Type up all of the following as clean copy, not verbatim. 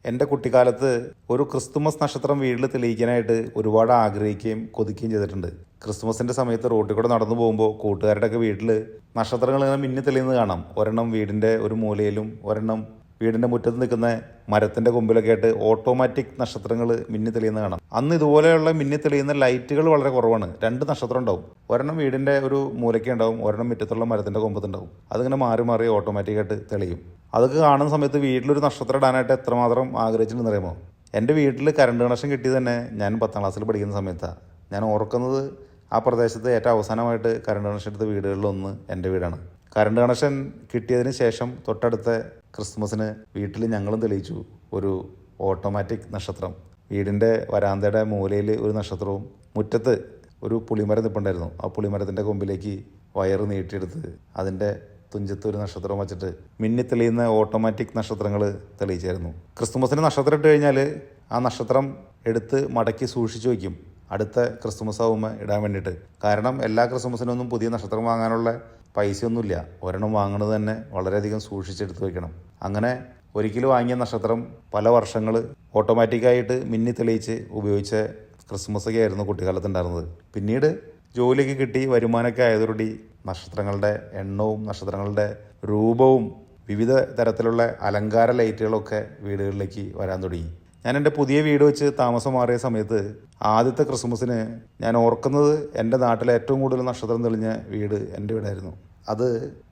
എൻ്റെ കുട്ടിക്കാലത്ത് ഒരു ക്രിസ്തുമസ് നക്ഷത്രം വീട്ടിൽ തെളിയിക്കാനായിട്ട് ഒരുപാട് ആഗ്രഹിക്കുകയും കൊതിക്കുകയും ചെയ്തിട്ടുണ്ട്. ക്രിസ്മസിൻ്റെ സമയത്ത് റോട്ടിൽ കൂടെ നടന്നു പോകുമ്പോൾ കൂട്ടുകാരുടെയൊക്കെ വീട്ടിൽ നക്ഷത്രങ്ങൾ ഇങ്ങനെ മിന്നി തെളിയുന്നത് കാണാം. ഒരെണ്ണം വീടിൻ്റെ ഒരു മൂലയിലും ഒരെണ്ണം വീടിൻ്റെ മുറ്റത്ത് നിൽക്കുന്ന മരത്തിൻ്റെ കൊമ്പിലൊക്കെ ആയിട്ട് ഓട്ടോമാറ്റിക് നക്ഷത്രങ്ങൾ മിന്നി തെളിയുന്നത് കാണാം. അന്ന് ഇതുപോലെയുള്ള മിന്നി തെളിയുന്ന ലൈറ്റുകൾ വളരെ കുറവാണ്. 2 നക്ഷത്രം ഉണ്ടാവും. ഒരെണ്ണം വീടിൻ്റെ ഒരു മൂലയ്ക്ക് ഉണ്ടാവും, ഒരെണ്ണം മുറ്റത്തുള്ള മരത്തിൻ്റെ കൊമ്പത്തുണ്ടാവും. അതിങ്ങനെ മാറി മാറി ഓട്ടോമാറ്റിക്കായിട്ട് തെളിയും. അതൊക്കെ കാണുന്ന സമയത്ത് വീട്ടിലൊരു നക്ഷത്രം ഇടാനായിട്ട് എത്രമാത്രം ആഗ്രഹിച്ചിട്ടുണ്ടെന്ന് അറിയാമോ? എൻ്റെ വീട്ടിൽ കറണ്ട് കണക്ഷൻ കിട്ടിയത് തന്നെ ഞാൻ 10ാം ക്ലാസ്സിൽ പഠിക്കുന്ന സമയത്താണ്. ഞാൻ ഓർക്കുന്നത് ആ പ്രദേശത്ത് ഏറ്റവും അവസാനമായിട്ട് കറണ്ട് കണക്ഷൻ എടുത്ത വീടുകളിലൊന്ന് എൻ്റെ വീടാണ്. കറണ്ട് കണക്ഷൻ കിട്ടിയതിന് ശേഷം തൊട്ടടുത്ത ക്രിസ്മസിന് വീട്ടിൽ ഞങ്ങളും തെളിയിച്ചു ഒരു ഓട്ടോമാറ്റിക് നക്ഷത്രം. വീടിൻ്റെ വരാന്തയുടെ മൂലയിൽ ഒരു നക്ഷത്രവും മുറ്റത്ത് ഒരു പുളിമരം നിൽപ്പുണ്ടായിരുന്നു. ആ പുളിമരത്തിൻ്റെ കൊമ്പിലേക്ക് വയറ് നീട്ടിയെടുത്ത് അതിൻ്റെ തുഞ്ചത്ത് ഒരു നക്ഷത്രം വച്ചിട്ട് മിന്നി തെളിയുന്ന ഓട്ടോമാറ്റിക് നക്ഷത്രങ്ങൾ തെളിയിച്ചായിരുന്നു. ക്രിസ്തുമസിന് നക്ഷത്രം ഇട്ട് കഴിഞ്ഞാൽ ആ നക്ഷത്രം എടുത്ത് മടക്കി സൂക്ഷിച്ചു വയ്ക്കും അടുത്ത ക്രിസ്തുമസ് ആവുമ്പോൾ ഇടാൻ വേണ്ടിയിട്ട്. കാരണം എല്ലാ ക്രിസ്തുമസിനൊന്നും പുതിയ നക്ഷത്രം വാങ്ങാനുള്ള പൈസയൊന്നുമില്ല. ഒരെണ്ണം വാങ്ങുന്നത് തന്നെ വളരെയധികം സൂക്ഷിച്ചെടുത്ത് വയ്ക്കണം. അങ്ങനെ ഒരിക്കൽ വാങ്ങിയ നക്ഷത്രം പല വർഷങ്ങൾ ഓട്ടോമാറ്റിക്കായിട്ട് മിന്നി തെളിയിച്ച് ഉപയോഗിച്ച ക്രിസ്മസൊക്കെ ആയിരുന്നു കുട്ടിക്കാലത്ത് ഉണ്ടായിരുന്നത്. പിന്നീട് ജോലിയൊക്കെ കിട്ടി വരുമാനമൊക്കെ ആയതോടുകൂടി നക്ഷത്രങ്ങളുടെ എണ്ണവും നക്ഷത്രങ്ങളുടെ രൂപവും വിവിധ തരത്തിലുള്ള അലങ്കാര ലൈറ്റുകളൊക്കെ വീടുകളിലേക്ക് വരാൻ തുടങ്ങി. ഞാൻ എൻ്റെ പുതിയ വീട് വെച്ച് താമസം മാറിയ സമയത്ത് ആദ്യത്തെ ക്രിസ്മസിന് ഞാൻ ഓർക്കുന്നത് എൻ്റെ നാട്ടിലെ ഏറ്റവും കൂടുതൽ നക്ഷത്രം തെളിഞ്ഞ വീട് എൻ്റെ വീടായിരുന്നു. അത്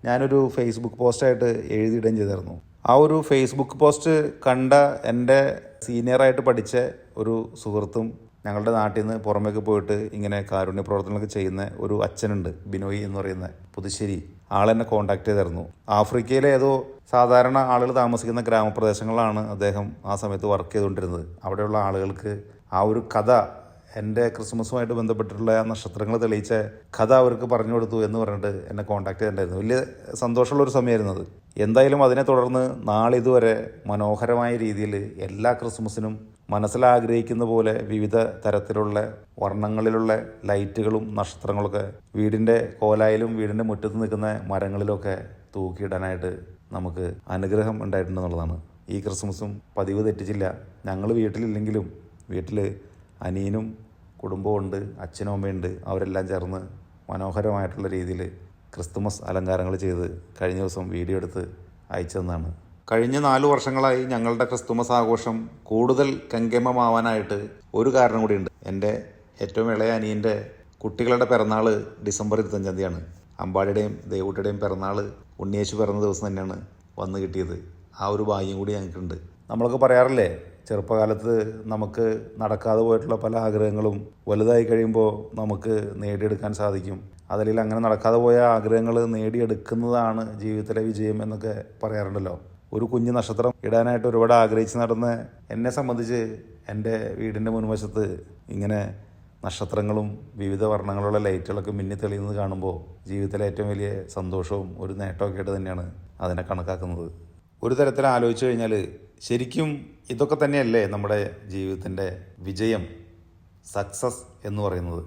ഞാനൊരു ഫേസ്ബുക്ക് പോസ്റ്റായിട്ട് എഴുതിയിടുകയും ചെയ്തിരുന്നു. ആ ഒരു ഫേസ്ബുക്ക് പോസ്റ്റ് കണ്ട എൻ്റെ സീനിയറായിട്ട് പഠിച്ച ഒരു സുഹൃത്തും ഞങ്ങളുടെ നാട്ടിൽ നിന്ന് പുറമേക്ക് പോയിട്ട് ഇങ്ങനെ കാരുണ്യ പ്രവർത്തനങ്ങളൊക്കെ ചെയ്യുന്ന ഒരു അച്ഛനുണ്ട്, ബിനോയ് എന്ന് പറയുന്ന പുതുശ്ശേരി. ആളെന്നെ കോൺടാക്ട് ചെയ്തിരുന്നു. ആഫ്രിക്കയിലെ ഏതോ സാധാരണ ആളുകൾ താമസിക്കുന്ന ഗ്രാമപ്രദേശങ്ങളിലാണ് അദ്ദേഹം ആ സമയത്ത് വർക്ക് ചെയ്തുകൊണ്ടിരുന്നത്. അവിടെയുള്ള ആളുകൾക്ക് ആ ഒരു കഥ, എൻ്റെ ക്രിസ്മസുമായിട്ട് ബന്ധപ്പെട്ടിട്ടുള്ള ആ നക്ഷത്രങ്ങൾ തെളിയിച്ച കഥ അവർക്ക് പറഞ്ഞു കൊടുത്തു എന്ന് പറഞ്ഞിട്ട് എന്നെ കോൺടാക്ട് ചെയ്തിട്ടുണ്ടായിരുന്നു. വലിയ സന്തോഷമുള്ളൊരു സമയമായിരുന്നു അത്. എന്തായാലും അതിനെ തുടർന്ന് നാളിതുവരെ മനോഹരമായ രീതിയിൽ എല്ലാ ക്രിസ്മസിനും മനസ്സിലാഗ്രഹിക്കുന്ന പോലെ വിവിധ തരത്തിലുള്ള വർണ്ണങ്ങളിലുള്ള ലൈറ്റുകളും നക്ഷത്രങ്ങളൊക്കെ വീടിൻ്റെ കോലായിലും വീടിൻ്റെ മുറ്റത്ത് നിൽക്കുന്ന മരങ്ങളിലൊക്കെ തൂക്കിയിടാനായിട്ട് നമുക്ക് അനുഗ്രഹം ഉണ്ടായിട്ടുണ്ടെന്നുള്ളതാണ്. ഈ ക്രിസ്മസും പതിവ് തെറ്റിച്ചില്ല. ഞങ്ങൾ വീട്ടിലില്ലെങ്കിലും വീട്ടിൽ അനിയനും കുടുംബവും ഉണ്ട്, അച്ഛനും അമ്മയുണ്ട്. അവരെല്ലാം ചേർന്ന് മനോഹരമായിട്ടുള്ള രീതിയിൽ ക്രിസ്തുമസ് അലങ്കാരങ്ങൾ ചെയ്ത് കഴിഞ്ഞ ദിവസം വീഡിയോ എടുത്ത് അയച്ചു തന്നാണ്. കഴിഞ്ഞ 4 വർഷങ്ങളായി ഞങ്ങളുടെ ക്രിസ്തുമസ് ആഘോഷം കൂടുതൽ കങ്കേമമാവാനായിട്ട് ഒരു കാരണം കൂടിയുണ്ട്. എൻ്റെ ഏറ്റവും ഇളയ അനിയൻ്റെ കുട്ടികളുടെ പിറന്നാൾ ഡിസംബർ 25 അമ്പാടിയുടെയും ദേവൂട്ടിയുടെയും പിറന്നാൾ ഉണ്ണിയേശു പിറന്ന ദിവസം തന്നെയാണ് വന്നു കിട്ടിയത്. ആ ഒരു ഭാഗ്യം കൂടി ഞങ്ങൾക്കുണ്ട്. നമ്മളൊക്കെ പറയാറില്ലേ, ചെറുപ്പകാലത്ത് നമുക്ക് നടക്കാതെ പോയിട്ടുള്ള പല ആഗ്രഹങ്ങളും വലുതായി കഴിയുമ്പോൾ നമുക്ക് നേടിയെടുക്കാൻ സാധിക്കും. അതിൽ അങ്ങനെ നടക്കാതെ പോയ ആഗ്രഹങ്ങൾ നേടിയെടുക്കുന്നതാണ് ജീവിതത്തിലെ വിജയം എന്നൊക്കെ പറയാറുണ്ടല്ലോ. ഒരു കുഞ്ഞു നക്ഷത്രം ഇടാനായിട്ട് ഒരുപാട് ആഗ്രഹിച്ച് നടന്ന എന്നെ സംബന്ധിച്ച് എൻ്റെ വീടിൻ്റെ മുൻവശത്ത് ഇങ്ങനെ നക്ഷത്രങ്ങളും വിവിധ വർണ്ണങ്ങളുള്ള ലൈറ്റുകളൊക്കെ മിന്നി തെളിയുന്നത് കാണുമ്പോൾ ജീവിതത്തിലെ ഏറ്റവും വലിയ സന്തോഷവും ഒരു നേട്ടമൊക്കെ ആയിട്ട് തന്നെയാണ് അതിനെ കണക്കാക്കുന്നത്. ഒരു തരത്തിൽ ആലോചിച്ച് കഴിഞ്ഞാൽ ശരിക്കും ഇതൊക്കെ തന്നെയല്ലേ നമ്മുടെ ജീവിതത്തിൻ്റെ വിജയം, സക്സസ് എന്ന് പറയുന്നത്.